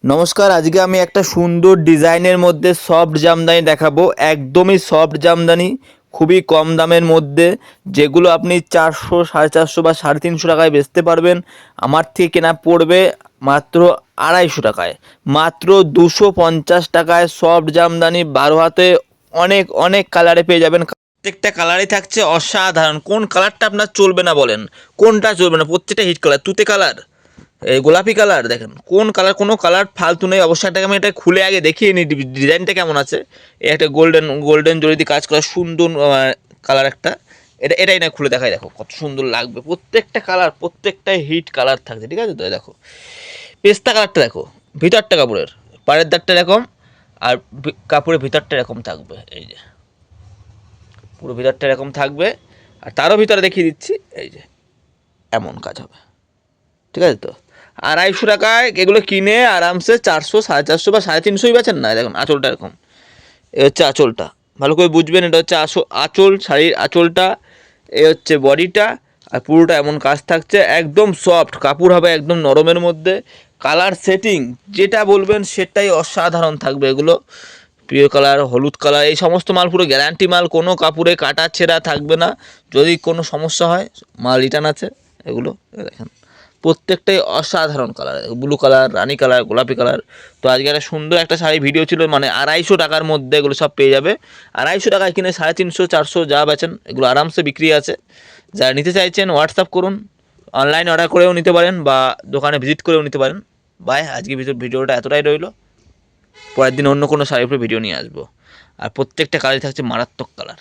নমস্কার, আজকে আমি একটা সুন্দর ডিজাইনের মধ্যে সফট জামদানি দেখাবো। একদমই সফট জামদানি, খুবই কম দামের মধ্যে, যেগুলো আপনি 400, 450 বা 350 টাকায় বেচতে পারবেন। আমার থেকে কেনা পড়বে মাত্র 250 টাকায়। মাত্র 250 টাকায় সফট জামদানি 12 হাতে অনেক অনেক কালারে পেয়ে যাবেন। প্রত্যেকটা কালারই থাকছে অসাধারণ। কোন কালারটা আপনার চলবে না বলেন? কোনটা চলবে না? প্রত্যেকটা হিট কালার। তুতে কালার, এই গোলাপি কালার, দেখেন কোন কালার, কোনো কালার ফালতু নেই। অবশ্যই এটাকে আমি এটা খুলে আগে দেখিয়ে নিই ডিজাইনটা কেমন আছে। এই একটা গোল্ডেন গোল্ডেন জড়ি দিয়ে কাজ করা সুন্দর কালার একটা। এটাই না খুলে দেখাই, দেখো কত সুন্দর লাগবে। প্রত্যেকটা কালার, প্রত্যেকটাই হিট কালার থাকছে, ঠিক আছে তো? দেখো পেস্তা কালারটা, দেখো ভিতরটা কাপড়ের, পাড়ের দাগটা এরকম, আর কাপড়ের ভিতরটা এরকম থাকবে। এই যে পুরো ভিতরটা এরকম থাকবে, আর তারও ভিতরে দেখিয়ে দিচ্ছি। এই যে এমন কাজ হবে, ঠিক আছে তো? 250 টাকায় এগুলো কিনে আরামসে 400, 450 বা 350 বেচেন না। দেখুন আঁচলটা এরকম, এ হচ্ছে আঁচলটা, ভালো করে বুঝবেন। এটা হচ্ছে আঁচল, শাড়ির আঁচলটা। এ হচ্ছে বডিটা, আর পুরোটা এমন কাজ থাকছে। একদম সফট কাপড় হবে, একদম নরমের মধ্যে। কালার সেটিং যেটা বলবেন সেটাই অসাধারণ থাকবে। এগুলো প্রিয় কালার, হলুদ কালার, এই সমস্ত মাল পুরো গ্যারান্টি মাল। কোনো কাপড়ে কাটা ছেঁড়া থাকবে না। যদি কোনো সমস্যা হয় মাল রিটার্ন আছে। এগুলো দেখেন প্রত্যেকটাই অসাধারণ কালার, ব্লু কালার, রানী কালার, গোলাপি কালার। তো আজকে একটা সুন্দর একটা শাড়ি ভিডিও ছিল, মানে 250 টাকার মধ্যে এগুলো সব পেয়ে যাবে। 250 টাকায় কিনে 350, 400 যা বেচেন, এগুলো আরামসে বিক্রি আছে। যারা নিতে চাইছেন হোয়াটসঅ্যাপ করুন, অনলাইন অর্ডার করেও নিতে পারেন, বা দোকানে ভিজিট করেও নিতে পারেন। বাই, আজকে ভিডিওটা এতটাই রইলো। পরের দিন অন্য কোনো শাড়ির উপরে ভিডিও নিয়ে আসবো। আর প্রত্যেকটা কালারই থাকছে মারাত্মক কালার।